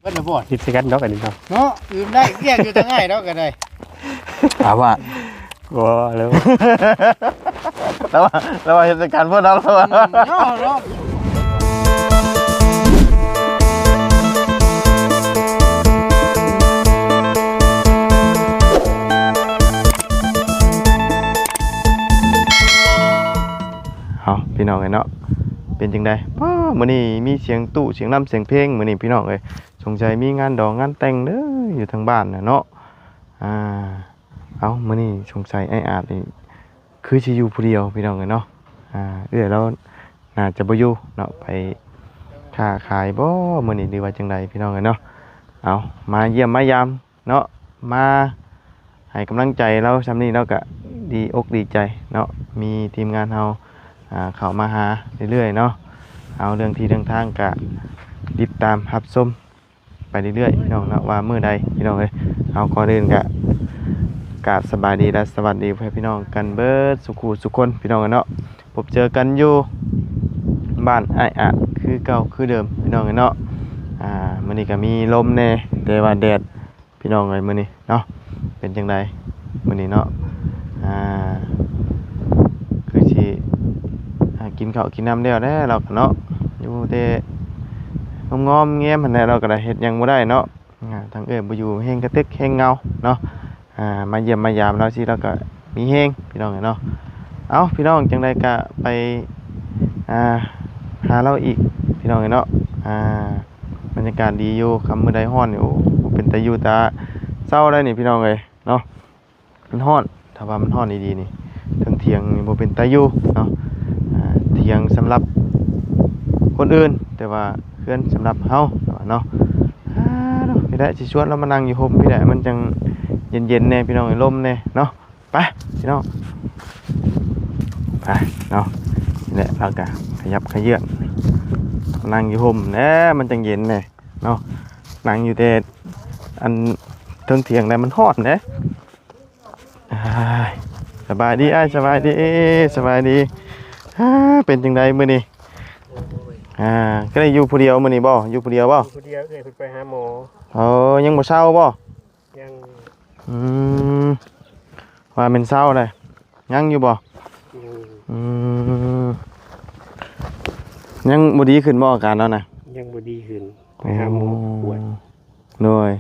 พิ่นน่ะบ่ คิดสิกันดอกอันนี้เนาะ เนาะลืมได้เรียกอยู่ทางง่ายดอกก็ได้ ถามว่า บ่แล้ว แล้วว่าเหตุการณ์พวกเราแล้วว่า เนาะเนาะ เอาพี่น้องเอ้ยเนาะเป็นจังได๋มื้อนี้มีเสียงตู้เสียงรำเสียงเพลงมื้อนี้พี่น้องเอ้ยสงสัยมีงานดองงานแต่งเด้ออยู่ทางบ้านน่ะเนาะเอามื้อนี้สงสัยไอ้อาจนี่คือสิอยู่ผู้เดียวพี่น้องเอ้ยเนาะแล้วน่าจะบ่อยู่เนาะไปค้าขายบ่มื้อนี้หรือว่าจังไดพี่น้องเอ้ยเนาะเอามาเยี่ยมมายามเนาะมาให้กำลังใจเราซำนี้เราก็ดีอกดีใจเนาะมีทีมงานเฮาเข้ามาหาเรื่อยๆเนาะเอาเรื่องที่เรื่องทางกะติดตามรับชมไปเรื่อยๆพี่น้องเนาะว่ามื้อใดพี่น้องเอ้ยเอาก่อนอื่นกะสบายดีและสวัสดีเพื่อนพี่น้องกันเบิดสุขุสุขคนพี่น้องเนาะพบเจอกันอยู่บ้านอ้ายอาจคือเก่าคือเดิมพี่น้องเนาะมื้อนี้ก็มีลมแน่แต่ว่าแดดพี่น้องเอ้ยมื้อนี้เนาะเป็นจังไดมื้อนี้เนาะคือสิกินข้าวกินน้ำแล้วเราก็เนาะอยู่แต่งอมๆแง้มหั่นแหละเราก็ได้เฮ็ดหยังบ่ได้เนาะทางเอ้ยบ่อยู่แฮงกระเต็กแฮงเงาเนาะมาเยี่ยมมายามเราสิเราก็มีแฮงพี่น้องเนาะเอาพี่น้องจังได๋ก็ไปหาเราอีกพี่น้องเนาะบรรยากาศดีอยู่ค่ำมื้อใดร้อนนี่โอ้เป็นตาอยู่ตาเศร้าได้นี่พี่น้องเอ้ยเนาะมันร้อนถ้าว่ามันร้อนดีๆนี่ทั้งเที่ยงนี่บ่เป็นตาอยู่เนาะเที่ยงสำหรับคนอื่นแต่ว่าเพื่อนสำหรับเฮาเนาะพี่ได้สิชวนเรามานั่งอยู่ห่มพี่ได้มันจังเย็นๆแน่พี่น้องลมแน่เนาะไปพี่น้องไปเนาะนี่แหละเราก็ขยับขยื่นนั่งอยู่ห่มแน่มันจังเย็นแน่เนาะนั่งอยู่แต่อันเทิงเถียงได้มันร้อนเด้สบายดีสบายดีสบายดีเป็นจังไดมื้อนี้ก็ได้อยู่ผู้เดียวมื้อนี้บ่อยู่ผู้เดียวบ่ผู้เดียวเอ้ยเพิ่นไปหาหมอยังบ่เศร้าบ่ยังว่าเป็นเศร้าเลยยังอยู่บ่ยังบ่ดีขึ้นบ่อาการแล้วนะยังบ่ดีขึ้นไปหาหมอปวดโดย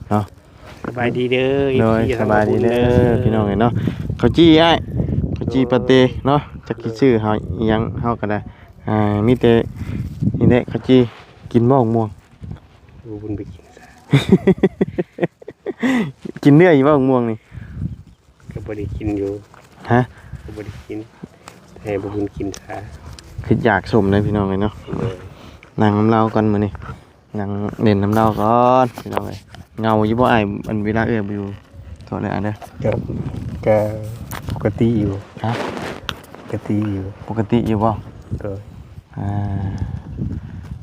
เนาะสบายดีเด้อโดยสบายดีเด้อพี่น้องเนาะข้าวจี้ข้าวจี้ปาเต้เนาะจักสิชื่อเฮาอีหยังเฮาก็ได้มีแต่นี่แหละข้าวจี้กินบ่ม่วงบุญไปกินซะ กินเนื้ออยู่บ่ม่วงนี่ก็บ่ได้กินอยู่ก็บ่ได้กินให้บ่บุญกินซะคืออยากสมเลยพี่น้องเนาะนั่งน้ำเล่าก่อนมื้อนี้นั่งเล่นน้ำเล่าก่อนพี่น้องเอ้ยเงาอยู่บ่อ้ายอันเวลาบ่อยู่โทษเลยอันเด้อก็ปกติอยู่ปกติอยู่บ่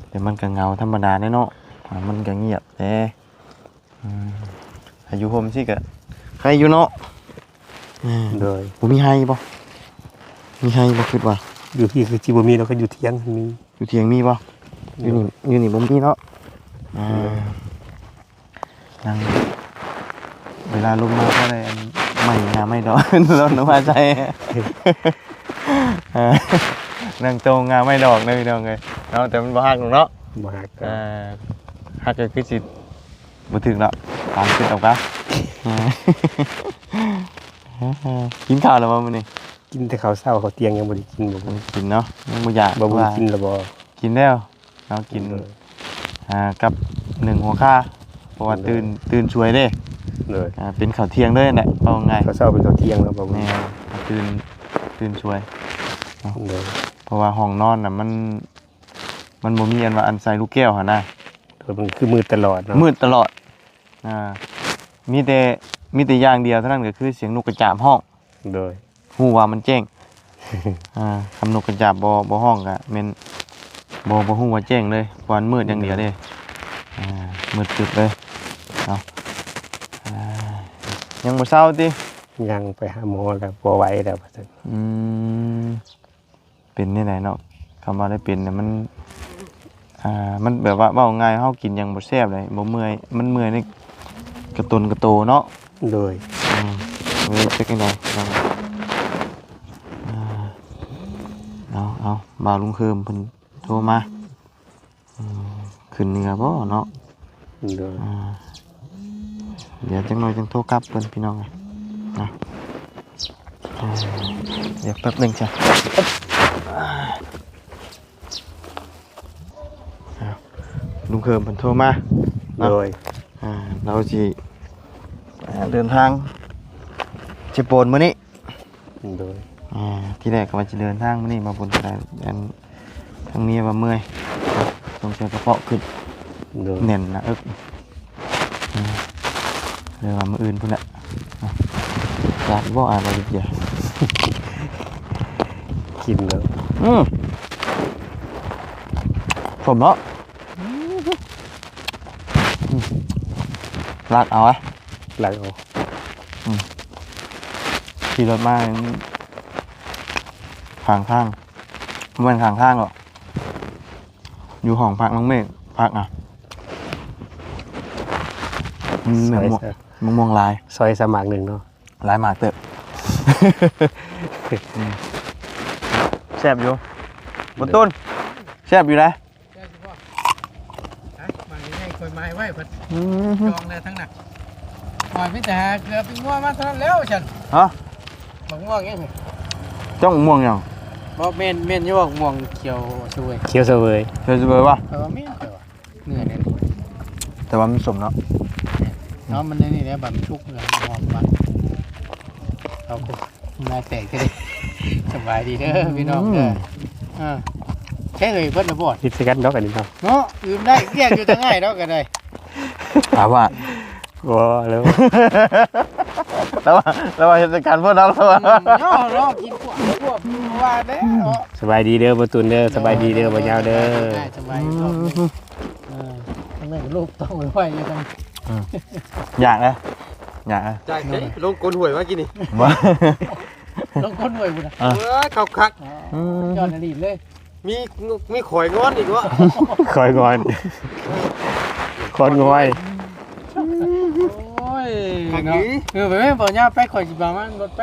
แต่มันก็เงาธรรมดาเนาะมันก็เงียบแต่อายุผมสิก็ใครอยู่เนาะบ่มีให้บ่มีให้บ่คิดว่าอยู่ที่คือสิบ่มีแล้วก็อยู่เถียงมีอยู่เถียงมีบ่อยู่นี่บ่มีเนาะนั่งเวลาลงมาก็ได้ไม่ดอกรถน้ำมาใส่นั่งตรงไม่ดอกนะพี่น้องเอ้ยเนาะแต่มันบ่ฮักเนาะบ่ฮักฮักก็คือสิบ่ถึงเนาะตามขึ้นเอากะกินข้าวแล้วบ่มื้อนี้กินแต่ข้าวเช้าข้าวเที่ยงยังบ่ได้กินบ่กินเนาะยังบ่อยากบ่กินแล้วบ่กินแล้วเนาะกินกับ1หัวค่าเพราะว่าตื่นช่วยเด้เป็นข้าวเที่ยงเด้แหละเอาง่ายข้าวเช้าเป็นข้าวเที่ยงแล้วบ่แม่ตื่นช่วยเพราะว่าห้องนอนน่ะมันบ่มีอันว่าอันใส่ลูกแก้วหั่นน่ะมันคือมืดตลอดเนาะมืดตลอดมีแต่อย่างเดียวเท่านั้นก็คือเสียงนกกระจาบห้องฮู้ว่ามันแจ้งคำนกกระจาบบ่ห้องก็แม่นบ่ฮู้ว่าแจ้งเลยเพราะมันมืดอย่างเดียวเด้มืดตึ๊บเลยเนาะยังบ่เช้าติยังไปหาหมอแล้วบ่ไหวแล้วว่าซั่นเป็นนี่ไหนเนาะคำว่าได้เป็นเนี่ยมัน มันแบบว่าเว้าง่ายเฮากินหยังบ่แซ่บเลยบ่เมื่อยมันเมื่อยในกระตุนกระโตเนาะ โดย เว้ยเป็นจังไดเอาบ่าวลุงเคิมเพิ่นโทรมาขึ้นเหนือบ่เนาะ โดย เดี๋ยวจังหน่อยจังโทรกลับเพิ่นพี่น้องนะเดี๋ยวแป๊บหนึงจ้ะลุงเคิมเพิ่นโทรมา โดย เราสิเดินทางจะโปนมื้อนี้ โดย ที่แรกก็ว่าจะเดินทางมื้อนี้มาบนกระไดอันทางเมียว่าเมื่อยต้องใช้กระเพาะขึ้น โดย แน่นนะเลยว่ามื้ออื่นพุ่นน่ะอยากบ่อะไรดิเดี๋ยว กินแล้ว ผมเนาะลากเอาอะ หลังเอา ขี่รถมาข้างไม่เป็นข้างหรอกอยู่ห้องพักน้องเมฆพักอ่ะเหมือนม่วงลาย ซอยสมัครหนึ่งเนาะ ลายหมากเตอะแซ่บอยู่บนต้นแซ่บอยู่นะ มาให้คอยไม้ไว้เพิ่นจองเลยทั้งนั้นปล่อยไปแต่เกือบเป็นง่วงมาเท่านั้นแล้วฉัน ฮะ บอกง่วงไงมึง จ้องม่วงยัง บอกเมนอยู่บอกม่วงเขียวสวย เคี้ยวเสวย เคยจะเบอร์ป่ะ เมนแต่ว่าเนื้อเนี่ย แต่ว่ามันสมเนาะ เนาะมันนี่เนี่ยแบบชุกเลยหอมมันเอาไปนายแตกก็ได้สบายดีเด้อพี่น้องเด้อแค่เลยเพิ่นน่ะบ่ พิซซ่าดอกอันนี้เนาะ เนาะยืมได้เรียกอยู่ทั้งง่ายเนาะก็ได้ ถามว่า ว้าแล้ว แล้วว่าเหตุการณ์พวกนั้นแล้วว่า เนาะกินพวกว่าเด้อ สบายดีเด้อบ่ตุนเด้อสบายดีเด้อบ่ยาวเด้อ สบายทำไมลูกต้องไว้อยู่ทั้ง อยากนะอยากนะ จ่ายเฮ้ยลงกลหวยมากินนี่ ว่า ลงคนหน่วยบุญ เข้าคัก ยอดรีบเลย มีข่อยงอนอีกวะ คอยงอนคอนงอย โอ้ยเนาะไปไม่บอกย่าไปข่อยสิบามันรถไป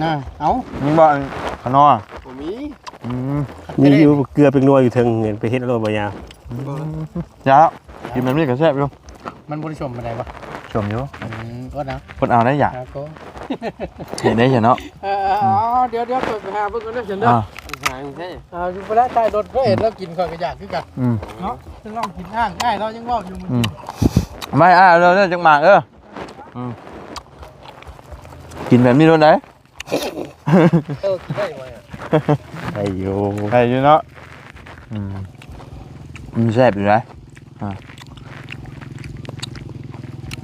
น่ะเอา มึงบอกขนอ ผมมี มีอยู่เกลือเป็นนัวอยู่เทิงเงินไปเฮ็ดโลบ่ยาว ยาแล้วกินแบบนี้ก็แซ่บอยู่ มันบริชมอะไรวะ ชมอยู่ ก็นะ คนเอาได้อยาก ก็ เห็นได้เห็นเนาะ เดี๋ยวเปิดไปหาเพิ่งกันนะฉันเด้อ หายใช่ อยู่ไปแล้วใต้รถก็เห็นแล้วกินข่อยก็อยากคือกัน อืม เนาะจะลองกินอ่างง่ายเรายังว่าอยู่มัน ไม่เราจังหมากกินแบบนี้ด้วยไหน ได้ไว้ ไอ้โย ใครอยู่เนาะมันแซ่บอยู่นะ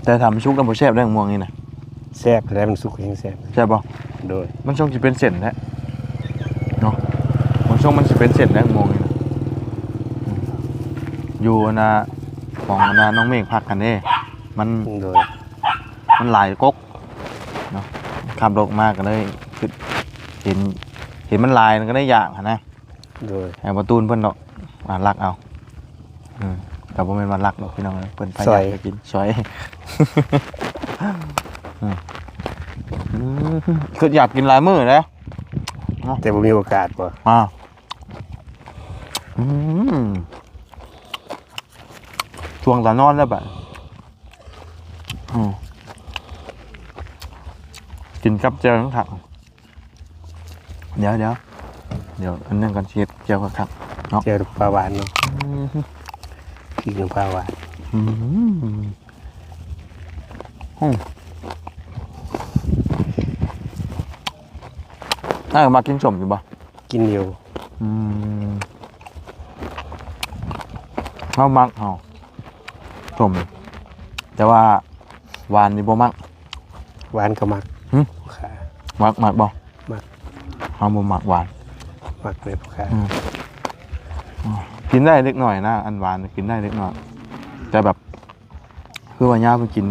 แต่ทำชุกแล้วบ่แซ่บได้ม่วงนี่นะ แซ่บแล้วมันสุกยังแซ่บ แซ่บป่ะ โดย มันช่วงจะเป็นเส้นแท้เนาะมันช่วงมันจะเป็นเส้นได้ม่วงนี่นะอยู่นะของนะน้องเมฆพักกันเด้มัน โดย หลายก๊กเนาะขับรถมากก็เลยคือเห็นมันลายมันก็ได้อย่างนะ โดย แอบประตูนเพิ่นเนาะลักเอากับผมเป็นวันลักเนาะพี่น้องเพิ่นพยายามไปกินซอยคืออยากกินหลายมื้อแล้ว แต่บ่มีโอกาสบ่ ช่วงตอนอนแล้วแบบกินกับเจียวทั้งถังเดี๋ยวอันนึงก่อนเชียดเจียวกับครับเนาะ เจอปลาหวานเนาะกินปลาหวาน มากินสมอยู่ปะ กินอยู่ เขามักเขาสมแต่ว่าหวานนี่บ่มัก หวานก็มักค่ะ มักบ่ มัก เขาบ่มักหวาน มักเลยค่ะ กินได้เล็กหน่อยนะอันหวานกินได้เล็กหน่อยแต่แบบคือว่าย่าไปกิน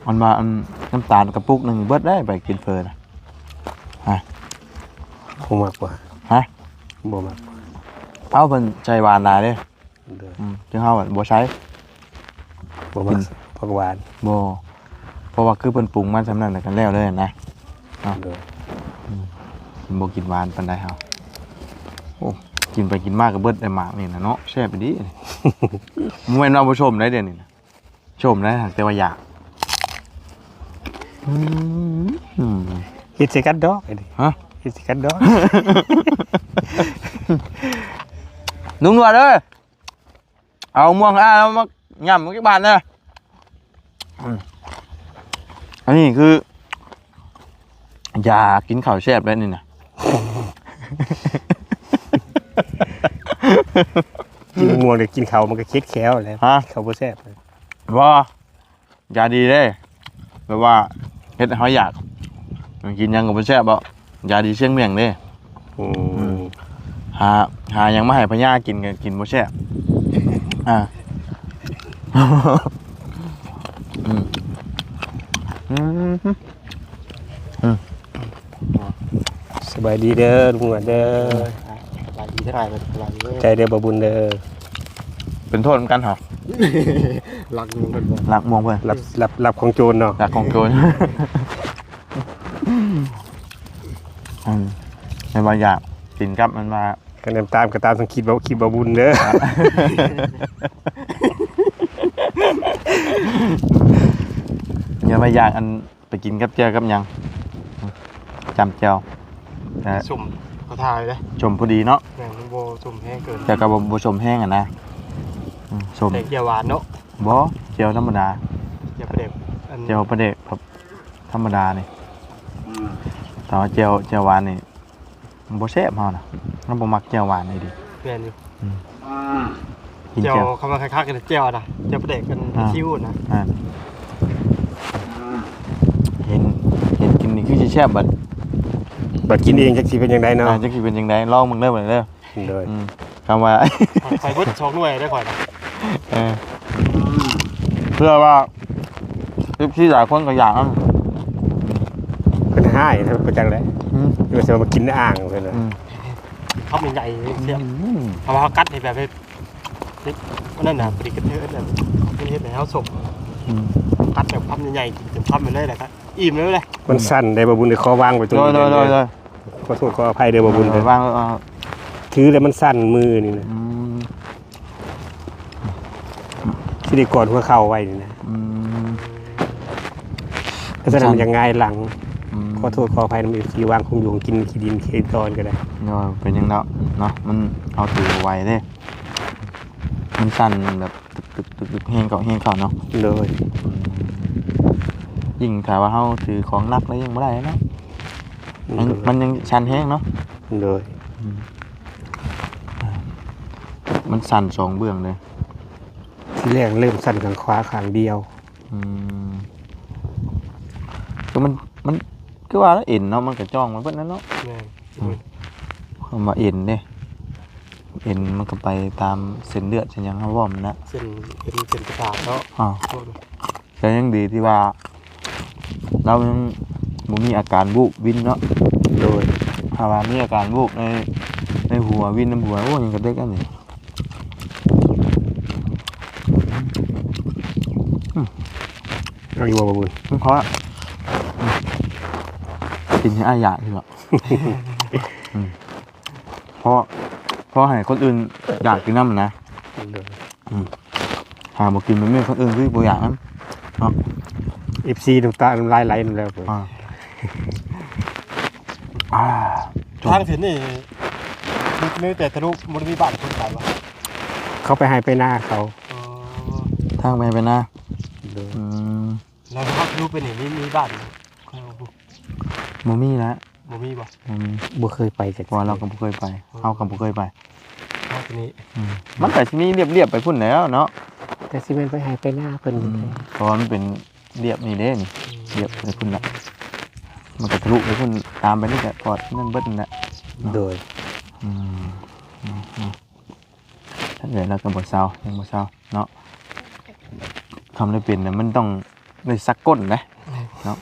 มันมาอันน้ำตาลกระปุกหนึ่งเบิดได้ไปกินเฟอร์นะ บ่มักว่า ฮะ บ่มัก เอาเพิ่นใจหวานหลายเด้ โดย จึงเฮาบ่ใช้ บ่มักผักหวาน บ่เพราะว่าคือเพิ่นปรุงมาสำนั้นแล้วกันแล้วเลยนะ โดย บ่กินหวานปานใดเฮาโอ้กินไปกินมากก็เบิดได้หมากนี่นะเนาะแซ่บไปดิ บ่แม่นว่าบ่ชมได้เดี๋ยวนี้นะชมได้แต่ว่าอยากอืม เฮ็ดใส่กันดอกไอ้นี่ ฮะ เฮ็ดใส่กันดอก นุ่งหนวดเด้อเอาม่วงแล้วมาย่ำกี่บาทเด้ออันนี้คืออย่ากินข้าวแซ่บแล้วนี่นะ กินม่วงเดี๋ยวกินข้าวมันก็เค็ดแค้วแล้ว ฮะ ข้าวบ่แซ่บเลย ว่าอย่าดีเด้แบบว่าเฮ็ดให้เขาอยากกินหยังก็บ่แซ่บบ่อย่าดีเชียงเมี่ยงเด้ อืม หาหยังมาให้พญากินก็กินบ่แซ่บอ่า สบายดีเด้อลุงหนวดเด้อ หลายดีเท่าไหร่มันหลายดี ใจเด้อบ่บุญเด้อ เป็นโทษเหมือนกันเหรอ หลักมันบ่ หลักมวงเพิ่น รับของโจรเนาะ หลักของโจรในบางอย่างกินกับมันมา ก็นำตามก็ตามสังคิดว่าคลิปบ่บุญเด้อ อย่ามาอยากอันไปกินกับเจียวกับหยังจำเจียวแต่ สุ่มเขาทายเลย ชมพอดีเนาะ แม่งโบสุ่มแห้งเกิน แต่กับบชมแห้งอ่ะนะชม แต่เกียวหวานเนาะ บ่เจียวธรรมดา อย่าประเด็นอัน เจียวประเดกครับธรรมดานี่แต่ว่าเจียวหวานนี่มันบ่แซ่บเฮานะมันบ่มักเจียวหวานนี่ดิ แม่นอยู่ กิน เจีย เจียว วคำว่าคล้ายๆกันเจียวนะเจียวประเด็นกันชิวนะ อ่าเห็นกินนี่คือสิแซ่บบัด บัดกินเองจักสิเป็นจังไดเนาะ จักสิเป็นจังไดลองมึงเด้อบัดเด้อ โดย คำว่า ไฟเบิด2หน่วยได้ก่อนนะ เพื่อว่าที่หลายคนก็อยากนะ เพิ่นหายนะเพิ่นจังได๋อยู่สิมากินในอ่างเพิ่นน่ะ เขาเป็นใหญ่เสียเอามากัดให้แบบให้นั่นน่ะปริกระเทือนน่ะเป็นเฮ็ดให้เฮาสมกัดแบบคำใหญ่ๆกินจนคำไปเลยแหละครับอิ่มเลยเลย มันสั่นได้บ่บุญได้ขอวางไว้ตรงนี้ โดย ขอโทษขออภัยเด้อบ่บุญเด้อ วาง ถือแล้วมันสั่นมือนี่นะสิได้กอดหัวเข่าไว้นี่นะถ้าฉะนั้นมันจะง่ายหลังขอโทษขออภัยนำ FC วางคงอยู่กินขี้ดินขี้ตอนก็ได้ เป็นยังเนาะมันเอาถือไว้เด้มันสั่นแบบตึกแห้งเก่าเนาะ โดย ยิ่งถ้าว่าเฮาถือของหนักแล้วยังบ่ได้เนาะมันยังชันแห้งเนาะ โดย มันสั่นสองเบื้องเลย ที่แรกเริ่มสั่นข้างขวาข้างเดียว ก็มันคือว่าแล้วเอ็นเนาะมันก็จ้องมันเพิ่นนั่นเนาะ แม่น คำว่าเอ็นเด้เอ็นมันก็ไปตามเส้นเลือดเส้นหยังเฮาว่ามันนะ เส้นเป็นเส้นประสาทเนาะ แต่ยังดีที่ว่าเรายังบ่มีอาการวูบวินเนาะ โดย ถ้าว่ามีอาการวูบในหัววินน้ำหัวโอ้ยังกระเด็กอันนี้ เอาอยู่บ่บุญ เพราะกินให้อายอยากที่หรอ เพราะให้คนอื่นอยากกินน้ำนะ โดย หาบ่กินมันไม่คนอื่นคือบ่อยากนั้น FC น้ำตาน้ำลายไหลนั่นแล้วผม ทางถึงนี่มีแต่ทะลุมันมีบ้านคนไปวะ เขาไปให้ไปหน้าเขา ทางไปนะ โดย แล้วเขาทะลุไปนี่มีบ้าน บ่มีแล้ว บ่มีบ่ บ่มี บ่เคยไปจัก เพราะว่าเราก็บ่เคยไปเฮาก็บ่เคยไป ห้องตัวนี้ มันก็สิมีเรียบๆไปพุ่นแล้วเนาะ แต่สิเป็นไปให้ไปหน้าเพิ่น เพราะว่ามันเป็นเรียบนี่เด้นี่เรียบไปพุ่นละมันก็ทะลุไปพุ่นตามไปนี่ก็กอดนั่นเบิดนั่นแหละ โดย ถ้าเกิดเราก็บ่เศร้ายังบ่เศร้าเนาะทำได้เป็นเนี่ยมันต้องได้ซักก้นนะเนาะ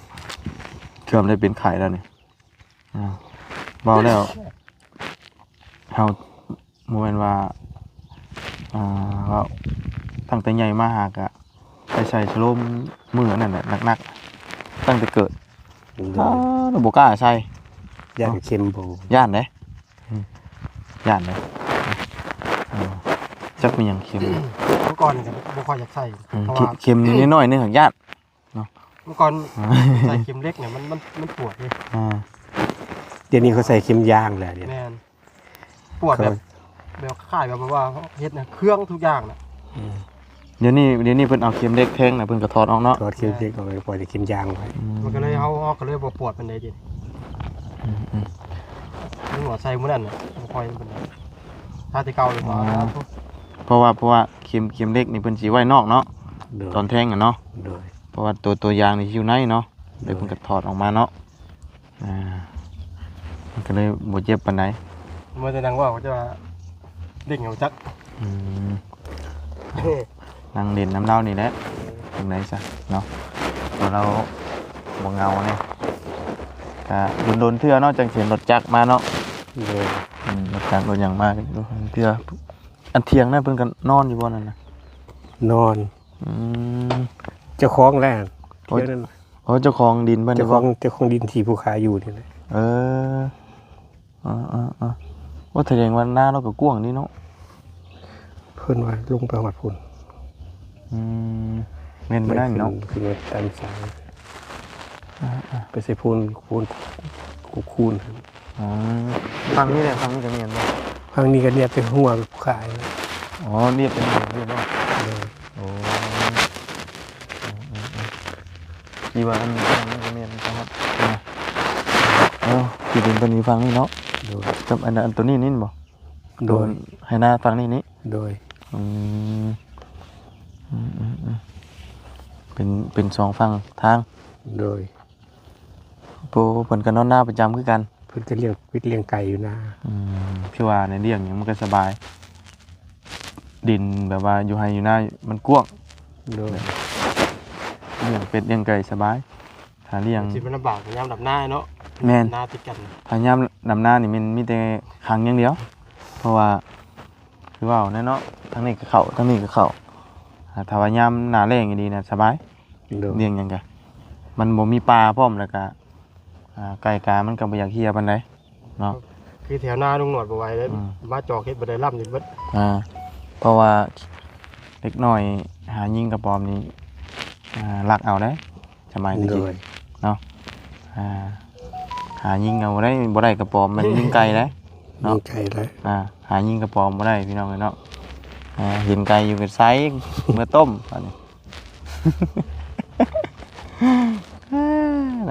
เชื่อมได้เป็นไข่แล้วนี่เบาแล้วเฮา บ่แม่นว่าว่าตั้งแต่ใหญ่มาหากะไปใส่ชะโลมมือนั่นแหละหนักๆตั้งแต่เกิดเราบ่กล้าใส่ ย่างเค็มบ่ ย่านเด้ย่านเด้จักมีหยังเค็ม เมื่อก่อนนี่ก็บ่ค่อยอยากใส่เพราะว่า เค็มนิดหน่อยนึงของย่าน เมื่อก่อนใส่เข็มเล็กเนี่ยมันปวดเลย เดี๋ยวนี้เขาใส่เค็มย่างแล้วเนี่ย แม่นปวดแบบคล้ายแบบว่าเฮ็ดเนี่ยเครื่องทุกอย่างน่ะ เดี๋ยวนี้เพิ่นเอาเข็มเล็กแทงน่ะเพิ่นก็ถอดออกเนาะ ทอดเค็มเล็กเอาไปปล่อยแต่เค็มย่างไว้ มันก็เลยเฮาก็เลยบ่ปวดปานใดดินี่หัวใส่มื้อนั้นน่ะบ่ค่อยปานใดถ้าที่เก่าเลยว่า เพราะว่าเข็มเล็กนี่เพิ่นสิไว้นอกเนาะ โดย ตอนแทงอ่ะเนาะ โดย เพราะว่าตัวยางนี่อยู่ในเนาะเดี๋ยวเพิ่นก็ถอดออกมาเนาะมันก็เลยบ่เจ็บปานใด มื้อแต่นังว่าเขาจะเด็กเหงาจัก นั่งเล่นน้ำเล่านี่แหละตรงไหนซะเนาะพอเราบ่เงาเนี่ยก็โดนๆเทื่อเนาะจังเสียนรถจักรมาเนาะ โดย รถจักรรถหยังมากันเทื่ออันเที่ยงนั่นเพิ่นก็นอนอยู่บ่นั่นน่ะ นอน อืม เจ้าของแหละ โอ้ย เดี๋ยวนั้น อ๋อเจ้าของดินเพิ่น เจ้า นี่ ข บ่ องดินที่ผู้ค้าอยู่นี่แหละ เออว่าแสดงว่าหน้าเราก็กว้างนี่เนาะ เพิ่นว่าลงไปหอดพุ่น เม่นบ่ได้เนาะ ขึ้นมาตามสายไปใส่พูนคูณ ฟังนี่แหละฟังนี่ก็เม่นบ่ ครั้งนี้ก็เนี่ยเป็นหัวผู้ขาย อ๋อเรียบเป็นเรียบบ่ เลย โอ้ดีว่าอันนี้ฟังนี่ก็เม่นครับที่ดินตัวนี้ฟังนี่เนาะ โดย กับอันตัวนี้นี่บ่ โดย ให้หน้าฟังนี่ โดย เป็นสองฝั่งทาง โดย โปเพิ่นก็นอนหน้าประจำคือกัน เพิ่นจะเลี้ยงไก่อยู่นะ พี่ว่าในเรื่องอย่างมันก็สบาย ดินแบบว่าอยู่ให้อยู่หน้ามันกว้าง โดย เลี้ยงเป็ดเลี้ยงไก่สบายถ้าเลี้ยง สิมันลำบากยามดับหน้าเนาะ แม่น หน้าติดกัน ถ้ายามนำหน้านี่มันมีแต่ครั้งอย่างเดียว เพราะว่าคือว่าแน่เนาะทั้งนี้ก็เข้าทั้งนี้ก็เข้าถ้าว่ายามหน้าแล้งดีๆน่ะสบาย โดย เลี้ยงหยังกะมันบ่มีปลาพร้อมแล้วก็ไก่กามันก็บ่อยากเฮียปานใดเนาะ คือแถวหน้าลุงหนวดบ่ไหวเลยมาจอกเฮ็ดบ่ได้ล่ำนี่เบิด เพราะว่าเล็กน้อยหายิงกระปอมนี้ลักเอาได้สมัยนี้ โดย เนาะหายิงเอาได้บ่ได้กระปอมมันยิงไกลได้ เนาะ มีไก่แล้ว หายิงกระปอมบ่ได้พี่น้องเนาะเห็นไก่อยู่กับไซส์เมื่อต้มตอนนี้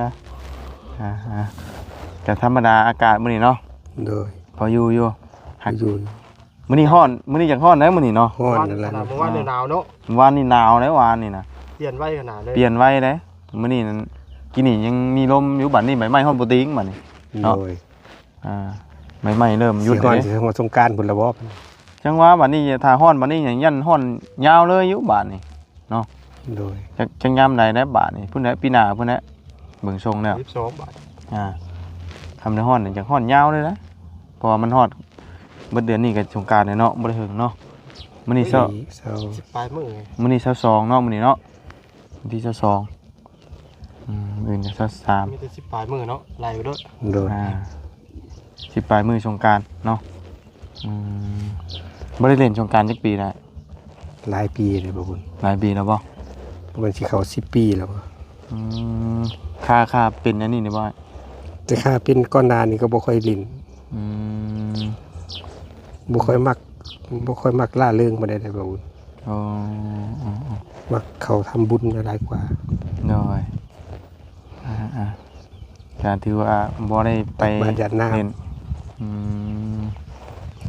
นะแต่ธรรมดาอากาศมื้อนี้เนาะ โดย พออยู่หัก อยู่ มื้อนี้ร้อนมื้อนี้อยากร้อนได้มื้อนี้เนาะ ห้อนนั่นแหละ ขนาดเมื่อวานเนี่ยหนาวเนาะ วานนี่หนาวแล้ววานนี่นะ เปลี่ยนไว้ขนาดเลย เปลี่ยนไว้เลยมื้อนี้นั้นกินนี่ยังมีลมอยู่บัดนี้ใบไม้ฮ้อนบ่ติงบัดนี้ โดย ใบไม้เริ่มหยุด สิฮ้อน เลย สิถึงวันสงกรานต์พุ่นละบ่ จังว่าบัดนี้ถ้าฮ้อนบัดนี้ยันฮ้อนยาวเลยอยู่บัดนี้ โดย จังยามใดได้บัดนี้พุ่นน่ะปีหน้าพุ่นน่ะเบิ่งทรงแล้ว 22 บาท ทำได้ฮ้อนนี่จังฮ้อนยาวเลยนะเพราะว่ามันฮอดเบิดเดือนนี้ก็สงกรานต์เนาะบ่ได้ถึงเนาะมื้อนี้ เศร้า 10ปลายมื้อไง มื้อนี้22เนาะมื้อนี้เนาะวันที่22อื่นก็23 มีแต่10ปลายมื้อเนาะไล่ไปเด้อ โดย สิปลายมือสงกรานต์เนาะบ่ได้เล่นสงกรานต์จักปีแล้ว หลายปีเลยบ่บุญ หลายปีแล้วบ่ ประมาณสิเข้า10 ปีแล้วบ่ ค่าเป็นอันนี้นี่บ่ แต่ค่าเป็นก้อนหนานี่ก็บ่ค่อยลิ้น บ่ค่อยมักล่าเริงบ่ได้บ่บุญ อ๋อ มักเขาทำบุญหลายกว่า น้อยก็ถือว่าบ่ได้ไป บาดยัดน้ำ เล่น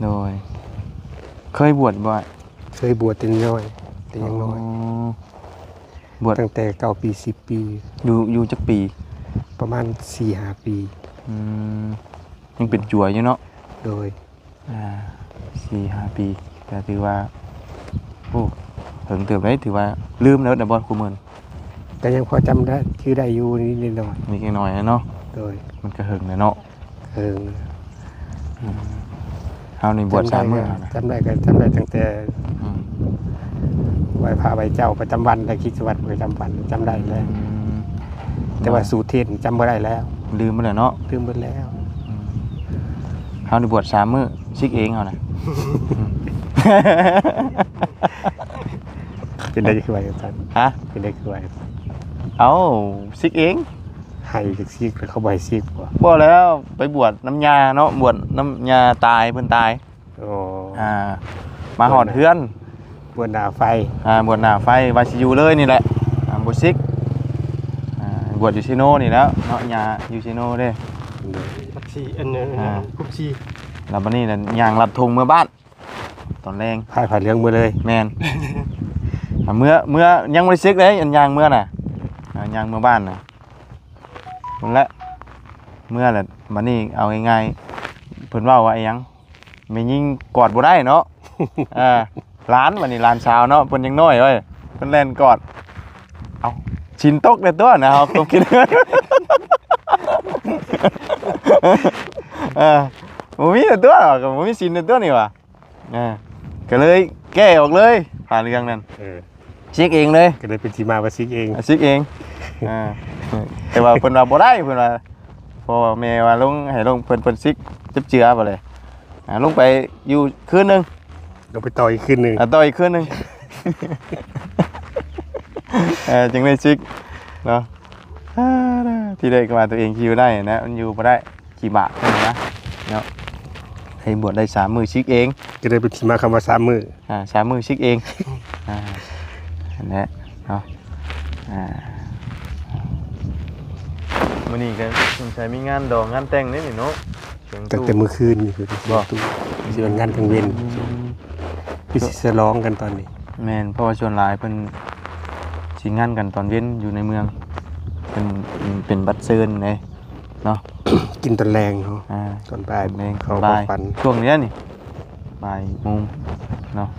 โดยเคยบวชบ่ เคยบวชเป็นน้อยแต่ยังน้อย บวช ตั้งแต่9ปี10 ปี อยู่จักปี ประมาณ 4-5 ปี ยังเป็นจั่วอยู่เนาะ โดย 4-5 ปีแต่ถือว่าโอ้ถึงเติบได้ถือว่าลืมแล้วแต่บ่คุมื้อ แต่ยังพอจำได้ชื่อได้อยู่นิดหน่อย นิดหน่อยเนาะ โดย มันก็หึงเลยเนาะ เอิง เฮานี่บวช3มื้อนะ จำได้ก็จำได้ตั้งแต่ อืม ไหว้พระไหว้เจ้าประจำวันได้คิดวัดประจำวันจำได้แล้ว แต่ว่าสูตรเทศจำบ่ได้แล้ว ลืมไปแล้วเนาะ ลืมไปแล้ว เฮานี่บวช3มื้อซิกเองเฮานะ เป็นได้คือไหว้กัน ฮะ เป็นได้คือไหว้ เอาซิกเอง ให้จักซีกแล้วเขาบ่ให้ซีกบ่ บ่แล้วไปบวชน้ำยาเนาะบวชน้ำยาตายเพิ่นตาย โอ้ มาหอดเฮือน บนดาไฟ บวชหน้าไฟวาซิอยู่เลยนี่แหละบวชซิกบวชอยู่ซิโนนี่แล้วเนาะยาอยู่ซิโนเด้ บักชีอันนึงคุกชี แล้วบัดนี้น่ะย่างลัดธงเมื่อบ้านตอนแรง พายผ่านเรื่องมือเลย แม่น เมื่อยังบ่ได้ซิกเลยอันย่างเมื่อน่ะย่างเมื่อบ้านน่ะนั่นแหละเมื่อแหละบัดนี้เอาง่ายๆเพิ่นเว้าว่าอิหยังแม่ยิงกอดบ่ได้เนาะ หลานวันนี้หลานสาวเนาะเพิ่นยังน้อยเว้ยเพิ่นเล่นกอดเอาชินตกในตัวนะเฮาก็คิด บ่มีในตัวหรอกบ่มีชินในตัวนี่ว่ะก็เลยแก้ออกเลยผ่านเรื่องนั้นซิกเองเลย ก็เลยเป็นที่มาว่าซิกเอง ซิกเองแต่ว่าเพิ่นว่าบ่ได้เพิ่นว่าเพราะว่าแม่ว่าลงให้ลงเพิ่นซิกจับเจือบ่เลยลงไปอยู่คืนนึง เราไปต่ออีกคืนหนึ่ง ต่ออีกคืนหนึ่ง จึงได้ซิกเนาะที่ได้ก็มาตัวเองคิวได้นะมันอยู่มาได้กี่บาทเท่านั้นนะเนาะให้บวชได้3 มื้อซิกเอง ก็เลยเป็นที่มาคำว่า3 มื้อ 3 มื้อซิกเองนั่นแหละเนาะมื้อนี้ก็สงสัยมีงานดองงานแต่งนี่เนาะ ตั้งแต่มื้อคืนนี่คือตู้สิเป็นงานกลางเว้นพี่สิฉลองกันตอนนี้ แม่นเพราะว่าส่วนหลายเพิ่นสิงานกันตอนเว้นอยู่ในเมืองเป็นบัตรเซินเลยเนาะ กินตอนแรงเนาะตอนบ่าย เอง เขา บ่า บ่ ย ฟัน ช่วงเนี้ยนี่บ่ายโมงเนาะ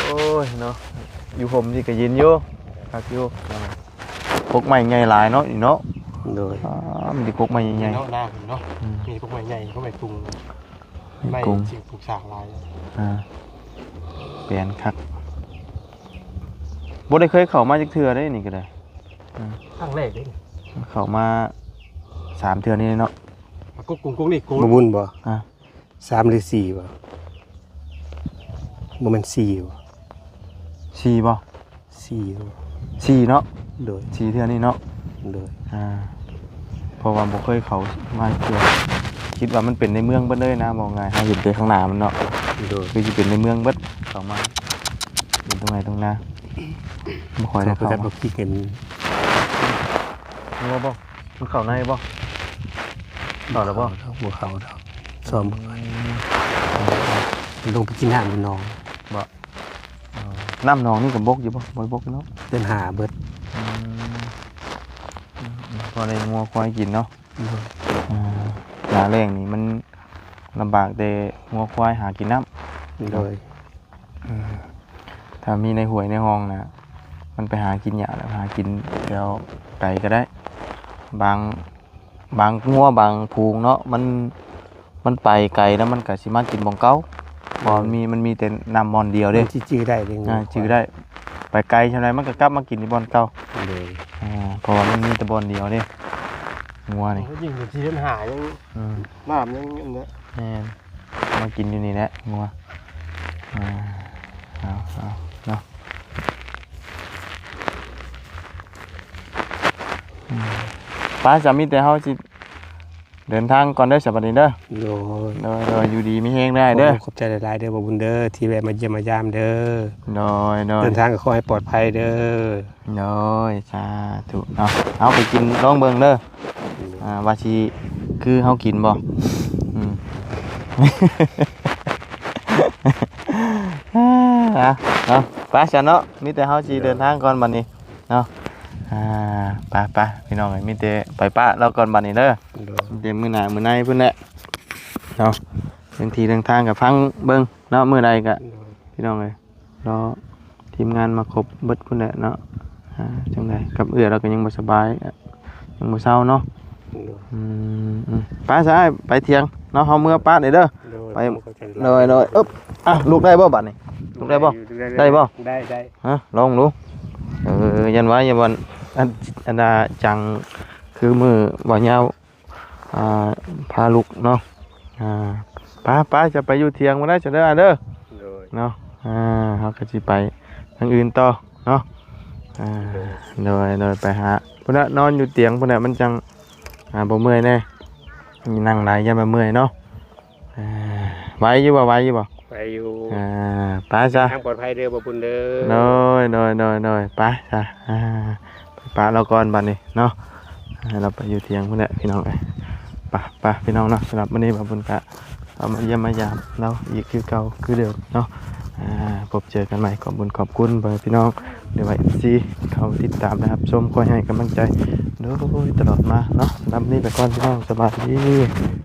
โอ้ยเนาะอยู่ผมสิก็ยินอยู่คักอยู่พกไม้ใหญ่หลายเนาะอีเนาะ โดย มันสิพกไม้ใหญ่ เนาะหน้าผมเนาะมีพวกใหม่ใหญ่พวกใหม่กรุงไม่จริงปลูกสากลาย เปลี่ยนคักบ่ได้เคยเข้ามาจักเทื่อได้นี่ก็ได้ ข้างแรกเลย เข้ามา3 เทื่อนี่เนาะ กุ้งนี่กุ้ง บ่บุญบ่3หรือ4บ่บ่แม่น4บ่ 4บ่ 4บ่ 4เนาะ โดย 4 เทื่อนี่เนาะ โดย เพราะว่าบ่เคยเข้ามาเทื่อคิดว่ามันเป็นในเมืองเบิดเลยนะมองง่ายเฮาเห็นแต่ข้างหน้ามันเนาะ โดย คือสิเป็นในเมืองเบิดเข้ามาเป็นตรงไหนตรงหน้าบ่ค่อยได้ เขา เข้า จะบ่คิดกัน นัวบ่มันเข้าในบ่เข้าแล้วบ่ บ่เข้าดอกซ้อมลงไปกินน้ำในหนอง น้ำหนองนี่ก็บกอยู่บ่บ่บกอยู่เนาะ เดินหาเบิด พอได้งัวควายกินเนาะหน้าแรงนี่มันลำบากแต่งัวควายหากินน้ำ โดย ถ้ามีในห้วยในห้องนะมันไปหากินหญ้าแล้วหากินเดี๋ยวไก่ก็ได้บางงัวบางพูงเนาะมันไปไกลแล้วมันก็สิมากินบ่งเก่าบ่มันมีแต่น้ำมอนเดียวเด้ มันจื้อได้เลย จื้อได้ไปไกลเท่าไรมันก็กลับมากินที่บ่อนเก่า เลย เพราะว่ามันมีแต่บ่อนเดียวเด้งัวนี่ ยิงทีเล่นหายังน้ำยังอันนี้ แม่นมากินอยู่นี่แหละงัวเอาเนาะป้าจะมีแต่เฮาสิเดินทางก่อนเด้อสวัสดีเด้อ โดย โดยอยู่ดีมีแฮงได้เด้อ ขอบใจหลายๆเด้อบ่บุญเด้อที่แวะมาเยี่ยมมายามเด้อ โดย เดินทางก็ขอให้ปลอดภัยเด้อ โดยสาธุเนาะเอาไปกินลองเบิ่งเด้อว่าสิคือเฮากินบ่เนาะไปซะเนาะมีแต่เฮาสิเดินทางก่อนบัดนี้เนาะไปพี่น้องมีแต่ไปป้าเราก่อนบัดนี้เด้อ เดี๋ยวมื้อหน้ามื้อในพุ่นแหละเนาะบางทีทางทางกับฟังเบิ่งเนาะมื้อใดก็พี่น้องเอ้ยรอทีมงานมาครบเบิดพุ่นแหละเนาะจังไดกับเอื้อเราก็ยังบ่สบายยังบ่เซาเนาะ ป้าใช่ไปเที่ยงเนาะเฮาเมื่อป้านี่เด้อไปเลยอึ๊บอ่ะลูกได้บ่บัดนี้ลูกได้บ่ได้บ่ ได้ ฮะลองดูยันว่าอย่าวันอันดาจังคือมือบ่ยาวพาลูกเนาะป้าจะไปอยู่เที่ยงบ่ได้จะเด้อเด้อเนาะเฮาก็สิไปทางอื่นต่อเนาะโดยไปหาพุ่นน่ะนอนอยู่เตียงพุ่นน่ะมันจังบ่เมื่อยแน่นั่งหลายยันบ่เมื่อยเนาะไหวอยู่บ่ไปอยู่ป้าจ้ะทางปลอดภัยเด้อบ่บุญเด้อน้อยป้าจ้ะไปป้าเราก่อนบัดนี้เนาะเราไปอยู่เที่ยงพุ่นแหละพี่น้องป้าพี่น้องเนาะสำหรับมื้อนี้บ่บุญกะเอามาเยี่ยมมายามเราอีกคือเก่าคือเดิมเนาะพบเจอกันใหม่ขอบคุณพี่น้องเดี๋ยวไว้ FC เขาติดตามนะครับชมคอยให้กำลังใจโดยตลอดมาเนาะสำหรับนี้ไปก่อนพี่น้องสบายดี